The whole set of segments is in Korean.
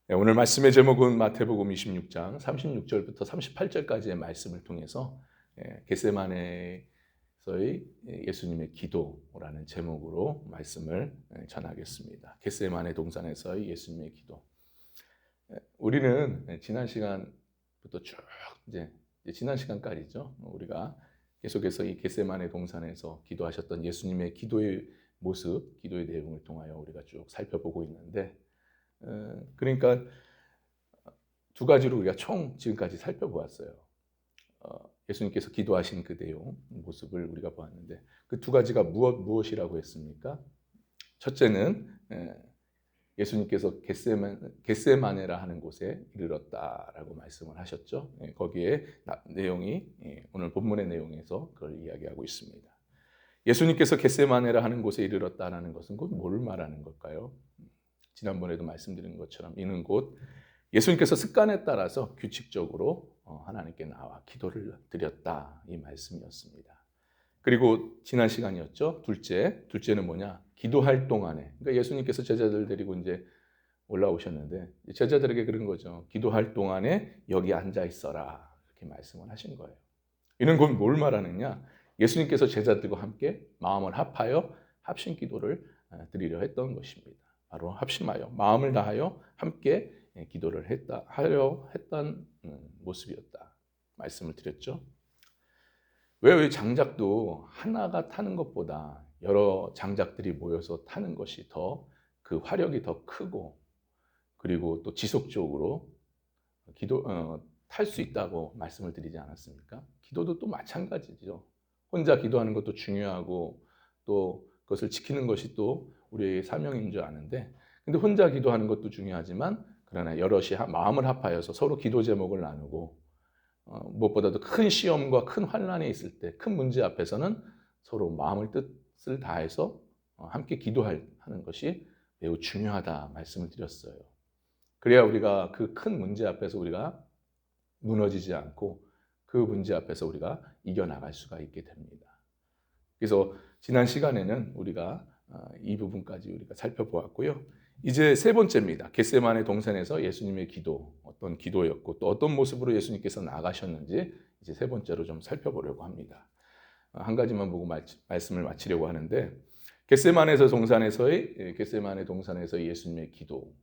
네, 오늘 말씀의 제목은 마태복음 26장 36절부터 38절까지의 말씀을 통해서 겟세마네에서의 예수님의 기도라는 제목으로 말씀을 전하겠습니다. 겟세마네 동산에서의 예수님의 기도. 우리는 지난 시간부터 쭉 이제 지난 시간까지죠. 우리가 계속해서 이 겟세마네 동산에서 기도하셨던 예수님의 기도의 모습, 기도의 내용을 통하여 우리가 쭉 살펴보고 있는데, 그러니까 두 가지로 우리가 총 지금까지 살펴보았어요. 예수님께서 기도하신 그 내용, 모습을 우리가 보았는데 그 두 가지가 무엇이라고 했습니까? 첫째는 예수님께서 겟세마네라 하는 곳에 이르렀다라고 말씀을 하셨죠. 거기에 내용이 오늘 본문의 내용에서 그걸 이야기하고 있습니다. 예수님께서 겟세마네라 하는 곳에 이르렀다라는 것은 곧 뭘 말하는 걸까요? 지난번에도 말씀드린 것처럼 이는 곧 예수님께서 습관에 따라서 규칙적으로 하나님께 나와 기도를 드렸다, 이 말씀이었습니다. 그리고 지난 시간이었죠. 둘째는 뭐냐? 기도할 동안에, 그러니까 예수님께서 제자들 데리고 이제 올라오셨는데 제자들에게 그런 거죠. 기도할 동안에 여기 앉아 있어라, 이렇게 말씀을 하신 거예요. 이는 곧 뭘 말하느냐? 예수님께서 제자들과 함께 마음을 합하여 합심 기도를 드리려 했던 것입니다. 바로 합심하여 마음을 다하여 함께 기도를 하려 했던 모습이었다, 말씀을 드렸죠. 왜 장작도 하나가 타는 것보다 여러 장작들이 모여서 타는 것이 더 그 화력이 더 크고 그리고 또 지속적으로 탈 수 있다고 말씀을 드리지 않았습니까? 기도도 또 마찬가지죠. 혼자 기도하는 것도 중요하고 또 그것을 지키는 것이 또 우리의 사명인 줄 아는데, 근데 혼자 기도하는 것도 중요하지만 그러나 여럿이 마음을 합하여서 서로 기도 제목을 나누고 무엇보다도 큰 시험과 큰 환난에 있을 때, 큰 문제 앞에서는 서로 마음을 뜻을 다해서 함께 기도하는 것이 매우 중요하다 말씀을 드렸어요. 그래야 우리가 그 큰 문제 앞에서 우리가 무너지지 않고 그 문제 앞에서 우리가 이겨나갈 수가 있게 됩니다. 그래서 지난 시간에는 우리가 이 부분까지 우리가 살펴보았고요. 이제 세 번째입니다. 겟세마네 동산에서 예수님의 기도, 어떤 기도였고 또 어떤 모습으로 예수님께서 나가셨는지 이제 세 번째로 좀 살펴보려고 합니다. 한 가지만 보고 말씀을 마치려고 하는데, 겟세마네 동산에서의 예수님의 기도.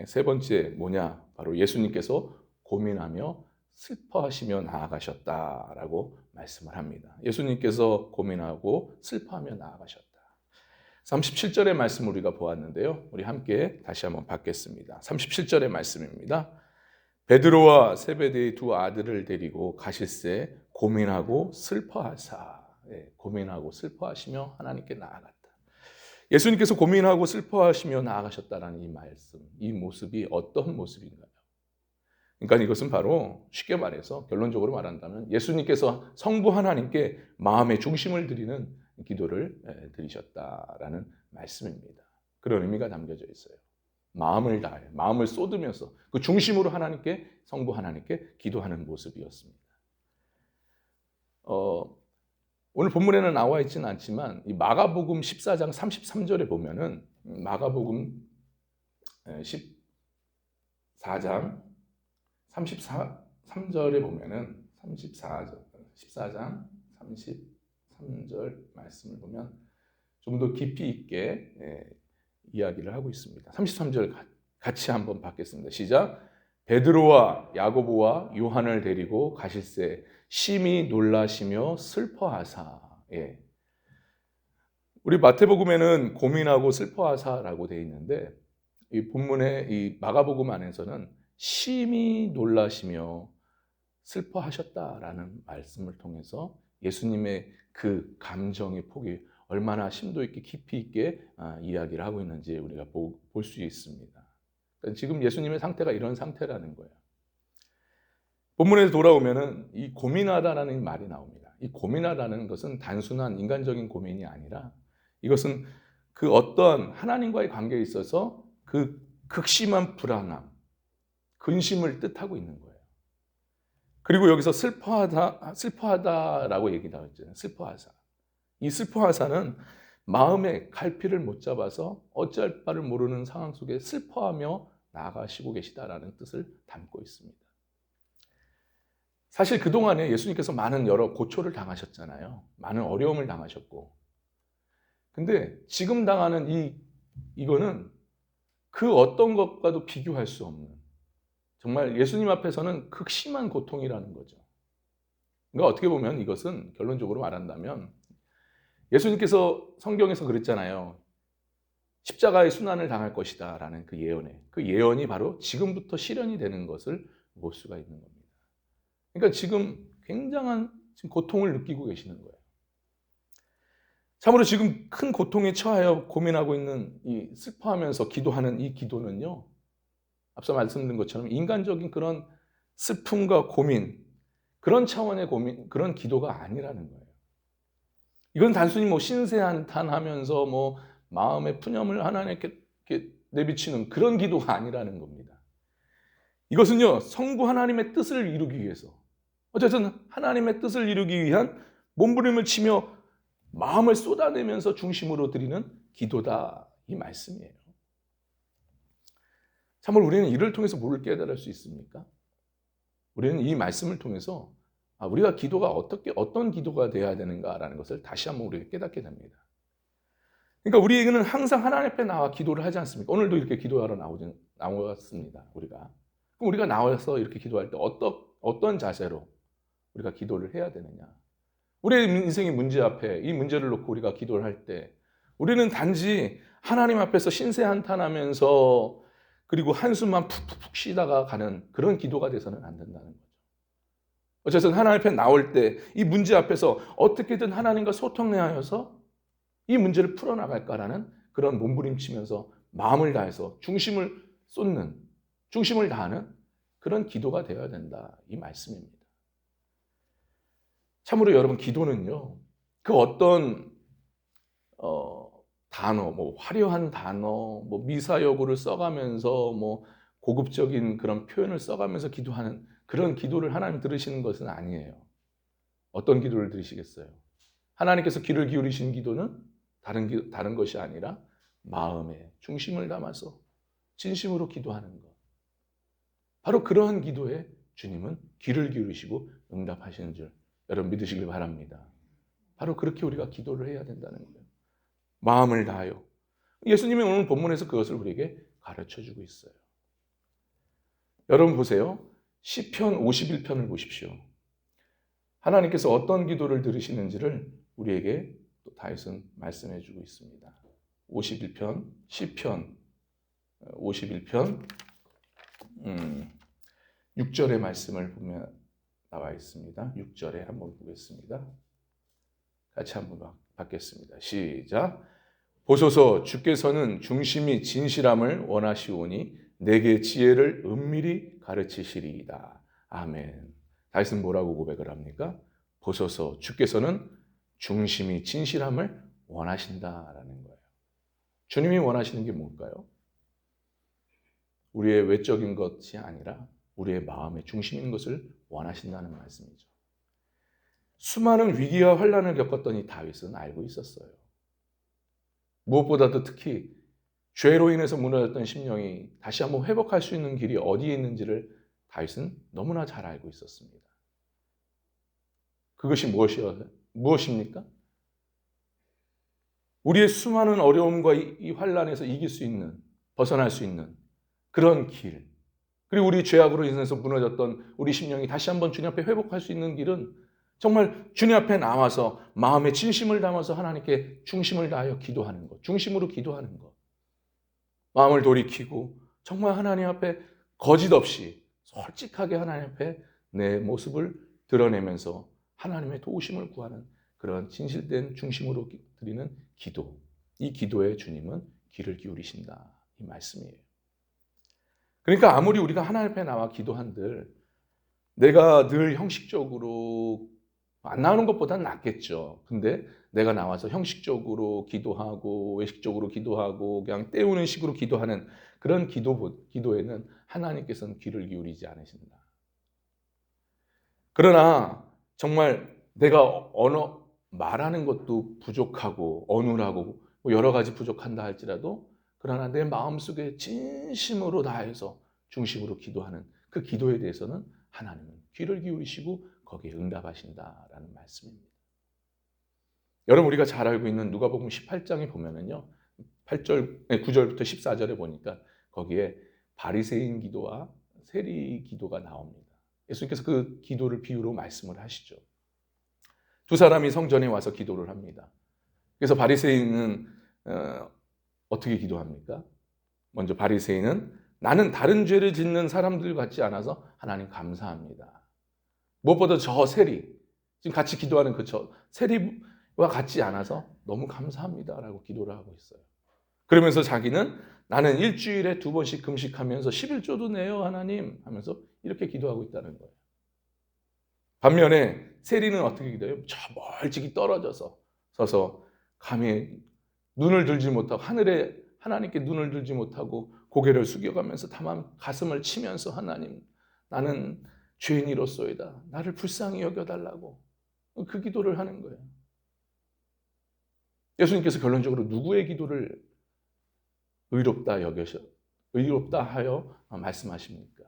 세 번째 뭐냐? 바로 예수님께서 고민하며 슬퍼하시며 나아가셨다라고 말씀을 합니다. 예수님께서 고민하고 슬퍼하며 나아가셨다. 37절의 말씀을 우리가 보았는데요. 우리 함께 다시 한번 받겠습니다. 37절의 말씀입니다. 베드로와 세베대의 두 아들을 데리고 가실새 고민하고 슬퍼하사. 고민하고 슬퍼하시며 하나님께 나아갔다. 예수님께서 고민하고 슬퍼하시며 나아가셨다라는 이 말씀, 이 모습이 어떤 모습인가요? 그러니까 이것은 바로 쉽게 말해서 결론적으로 말한다면 예수님께서 성부 하나님께 마음의 중심을 드리는 기도를 드리셨다라는 말씀입니다. 그런 의미가 담겨져 있어요. 마음을 다해, 마음을 쏟으면서 그 중심으로 성부 하나님께 기도하는 모습이었습니다. 오늘 본문에는 나와 있지는 않지만 이 마가복음 14장 33절에 보면은 마가복음 14장 33절에 보면은 14장 33절 말씀을 보면 좀 더 깊이 있게 이야기를 하고 있습니다. 33절 같이 한번 받겠습니다. 시작. 베드로와 야고보와 요한을 데리고 가실새 심히 놀라시며 슬퍼하사. 우리 마태복음에는 고민하고 슬퍼하사라고 되어 있는데 이 본문의 이 마가복음 안에서는 심히 놀라시며 슬퍼하셨다라는 말씀을 통해서 예수님의 그 감정의 폭이 얼마나 심도 있게 깊이 있게 이야기를 하고 있는지 우리가 볼 수 있습니다. 그러니까 지금 예수님의 상태가 이런 상태라는 거예요. 본문에 돌아오면은 이 고민하다라는 말이 나옵니다. 이 고민하다는 것은 단순한 인간적인 고민이 아니라 이것은 그 어떤 하나님과의 관계에 있어서 그 극심한 불안함, 근심을 뜻하고 있는 거예요. 그리고 여기서 슬퍼하다라고 얘기 나왔잖아요. 슬퍼하사. 이 슬퍼하사는 마음의 갈피를 못 잡아서 어찌할 바를 모르는 상황 속에 슬퍼하며 나아가시고 계시다라는 뜻을 담고 있습니다. 사실 그동안에 예수님께서 많은 여러 고초를 당하셨잖아요. 많은 어려움을 당하셨고. 근데 지금 당하는 이거는 그 어떤 것과도 비교할 수 없는, 정말 예수님 앞에서는 극심한 고통이라는 거죠. 그러니까 어떻게 보면 이것은 결론적으로 말한다면 예수님께서 성경에서 그랬잖아요. 십자가의 순환을 당할 것이다 라는 그 예언이 바로 지금부터 실현이 되는 것을 볼 수가 있는 겁니다. 그러니까 지금 굉장한 고통을 느끼고 계시는 거예요. 참으로 지금 큰 고통에 처하여 고민하고 있는 이 슬퍼하면서 기도하는 이 기도는요, 앞서 말씀드린 것처럼 인간적인 그런 슬픔과 고민, 그런 차원의 고민, 그런 기도가 아니라는 거예요. 이건 단순히 뭐 신세한탄하면서 뭐 마음의 푸념을 하나님께 내비치는 그런 기도가 아니라는 겁니다. 이것은요, 성부 하나님의 뜻을 이루기 위해서, 어쨌든 하나님의 뜻을 이루기 위한 몸부림을 치며 마음을 쏟아내면서 중심으로 드리는 기도다, 이 말씀이에요. 참으로 우리는 이를 통해서 뭐를 깨달을 수 있습니까? 우리는 이 말씀을 통해서 우리가 기도가 어떤 기도가 되어야 되는가라는 것을 다시 한번 우리가 깨닫게 됩니다. 그러니까 우리에게는 항상 하나님 앞에 나와 기도를 하지 않습니까? 오늘도 이렇게 기도하러 나왔습니다. 그럼 우리가 나와서 이렇게 기도할 때 어떤 자세로 우리가 기도를 해야 되느냐? 우리의 인생의 문제 앞에 이 문제를 놓고 우리가 기도를 할 때 우리는 단지 하나님 앞에서 신세한탄하면서 그리고 한숨만 푹푹 쉬다가 가는 그런 기도가 돼서는 안 된다는 거죠. 어쨌든 하나님 앞에 나올 때 이 문제 앞에서 어떻게든 하나님과 소통하여서 이 문제를 풀어나갈까라는 그런 몸부림치면서 마음을 다해서 중심을 다하는 그런 기도가 되어야 된다, 이 말씀입니다. 참으로 여러분, 기도는요, 그 어떤 단어, 뭐 화려한 단어, 뭐 미사여구를 써가면서 뭐 고급적인 그런 표현을 써가면서 기도하는 그런 기도를 하나님 들으시는 것은 아니에요. 어떤 기도를 들으시겠어요? 하나님께서 귀를 기울이신 기도는 다른 것이 아니라 마음에 중심을 담아서 진심으로 기도하는 것. 바로 그러한 기도에 주님은 귀를 기울이시고 응답하시는 줄 여러분 믿으시길 바랍니다. 바로 그렇게 우리가 기도를 해야 된다는 거예요. 마음을 다하여. 예수님이 오늘 본문에서 그것을 우리에게 가르쳐주고 있어요. 여러분 보세요. 시편 51편을 보십시오. 하나님께서 어떤 기도를 들으시는지를 우리에게 또 다윗은 말씀해주고 있습니다. 51편, 시편 51편 6절의 말씀을 보면 나와 있습니다. 6절에 한번 보겠습니다. 같이 한번 받겠습니다. 시작. 보소서, 주께서는 중심이 진실함을 원하시오니 내게 지혜를 은밀히 가르치시리이다. 아멘. 다윗은 뭐라고 고백을 합니까? 보소서, 주께서는 중심이 진실함을 원하신다라는 거예요. 주님이 원하시는 게 뭘까요? 우리의 외적인 것이 아니라 우리의 마음의 중심인 것을 원하신다는 말씀이죠. 수많은 위기와 환난을 겪었던 이 다윗은 알고 있었어요. 무엇보다도 특히 죄로 인해서 무너졌던 심령이 다시 한번 회복할 수 있는 길이 어디에 있는지를 다윗은 너무나 잘 알고 있었습니다. 그것이 무엇입니까? 우리의 수많은 어려움과 이 환난에서 이길 수 있는, 벗어날 수 있는 그런 길, 그리고 우리 죄악으로 인해서 무너졌던 우리 심령이 다시 한번 주님 앞에 회복할 수 있는 길은 정말 주님 앞에 나와서 마음의 진심을 담아서 하나님께 중심을 다하여 기도하는 것, 중심으로 기도하는 것. 마음을 돌이키고 정말 하나님 앞에 거짓 없이 솔직하게 하나님 앞에 내 모습을 드러내면서 하나님의 도우심을 구하는 그런 진실된 중심으로 드리는 기도. 이 기도에 주님은 귀를 기울이신다, 이 말씀이에요. 그러니까 아무리 우리가 하나님 앞에 나와 기도한들 내가 늘 형식적으로 안 나오는 것보다는 낫겠죠. 근데 내가 나와서 형식적으로 기도하고 외식적으로 기도하고 그냥 때우는 식으로 기도하는 그런 기도에는 하나님께서는 귀를 기울이지 않으신다. 그러나 정말 내가 말하는 것도 부족하고 어눌하고 여러 가지 부족한다 할지라도 그러나 내 마음속에 진심으로 다해서 중심으로 기도하는 그 기도에 대해서는 하나님은 귀를 기울이시고 거기에 응답하신다라는 말씀입니다. 여러분, 우리가 잘 알고 있는 누가복음 18장에 보면은요, 9절부터 14절에 보니까 거기에 바리새인 기도와 세리 기도가 나옵니다. 예수님께서 그 기도를 비유로 말씀을 하시죠. 두 사람이 성전에 와서 기도를 합니다. 그래서 바리새인은 어떻게 기도합니까? 먼저 바리새인은 나는 다른 죄를 짓는 사람들 같지 않아서 하나님 감사합니다. 무엇보다 저 세리, 지금 같이 기도하는 그 세리와 같지 않아서 너무 감사합니다라고 기도를 하고 있어요. 그러면서 자기는 나는 일주일에 2번씩 금식하면서 11조도 내요 하나님 하면서 이렇게 기도하고 있다는 거예요. 반면에 세리는 어떻게 기도해요? 저 멀찍이 떨어져서 서서 감히 눈을 들지 못하고 하늘에 하나님께 눈을 들지 못하고 고개를 숙여가면서 다만 가슴을 치면서 하나님, 나는 죄인이로소이다. 나를 불쌍히 여겨달라고 그 기도를 하는 거예요. 예수님께서 결론적으로 누구의 기도를 의롭다 하여 말씀하십니까?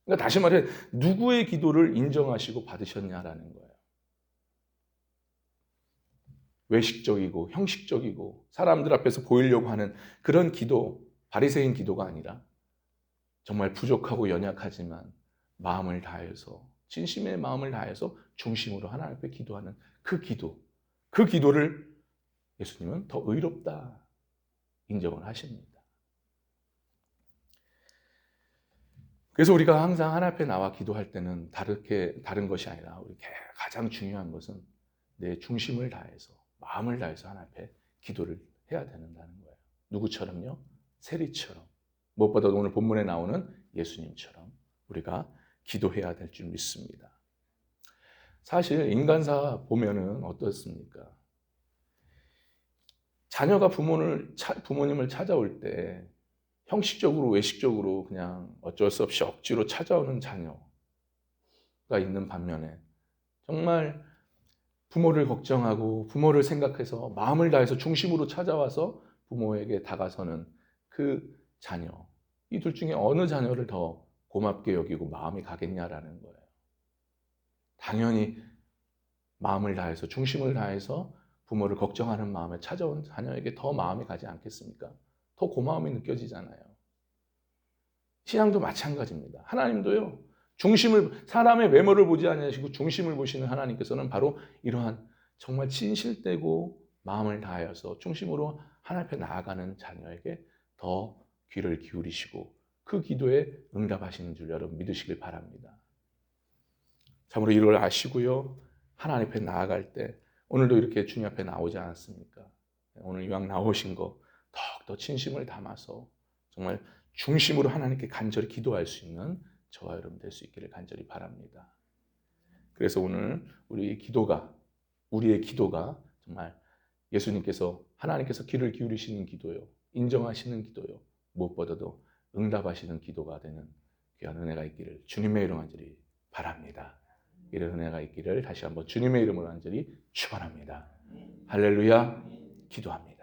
그러니까 다시 말해 누구의 기도를 인정하시고 받으셨냐라는 거예요. 외식적이고 형식적이고 사람들 앞에서 보이려고 하는 그런 기도, 바리새인 기도가 아니라 정말 부족하고 연약하지만 마음을 다해서, 진심의 마음을 다해서 중심으로 하나님 앞에 기도하는 그 기도를 예수님은 더 의롭다 인정을 하십니다. 그래서 우리가 항상 하나님 앞에 나와 기도할 때는 다른 것이 아니라 우리 가장 중요한 것은 내 중심을 다해서, 마음을 다해서 하나님 앞에 기도를 해야 된다는 거예요. 누구처럼요? 세리처럼. 무엇보다 오늘 본문에 나오는 예수님처럼 우리가 기도해야 될 줄 믿습니다. 사실 인간사 보면은 어떻습니까? 자녀가 부모님을 찾아올 때 형식적으로 외식적으로 그냥 어쩔 수 없이 억지로 찾아오는 자녀가 있는 반면에 정말 부모를 걱정하고 부모를 생각해서 마음을 다해서 중심으로 찾아와서 부모에게 다가서는 그 자녀, 이 둘 중에 어느 자녀를 더 고맙게 여기고 마음이 가겠냐라는 거예요. 당연히 마음을 다해서, 중심을 다해서 부모를 걱정하는 마음에 찾아온 자녀에게 더 마음이 가지 않겠습니까? 더 고마움이 느껴지잖아요. 신앙도 마찬가지입니다. 하나님도요, 사람의 외모를 보지 아니하시고 중심을 보시는 하나님께서는 바로 이러한 정말 진실되고 마음을 다하여서 중심으로 하나님 앞에 나아가는 자녀에게 더 귀를 기울이시고 그 기도에 응답하시는 줄 여러분 믿으시길 바랍니다. 참으로 이걸 아시고요, 하나님 앞에 나아갈 때 오늘도 이렇게 주님 앞에 나오지 않았습니까? 오늘 이왕 나오신 거 더욱더 진심을 담아서 정말 중심으로 하나님께 간절히 기도할 수 있는 저와 여러분 될 수 있기를 간절히 바랍니다. 그래서 오늘 우리의 기도가 정말 하나님께서 귀를 기울이시는 기도요, 인정하시는 기도요, 무엇보다도 응답하시는 기도가 되는 귀한 은혜가 있기를 주님의 이름으로 간절히 바랍니다. 이런 은혜가 있기를 다시 한번 주님의 이름으로 간절히 축원합니다. 할렐루야. 기도합니다.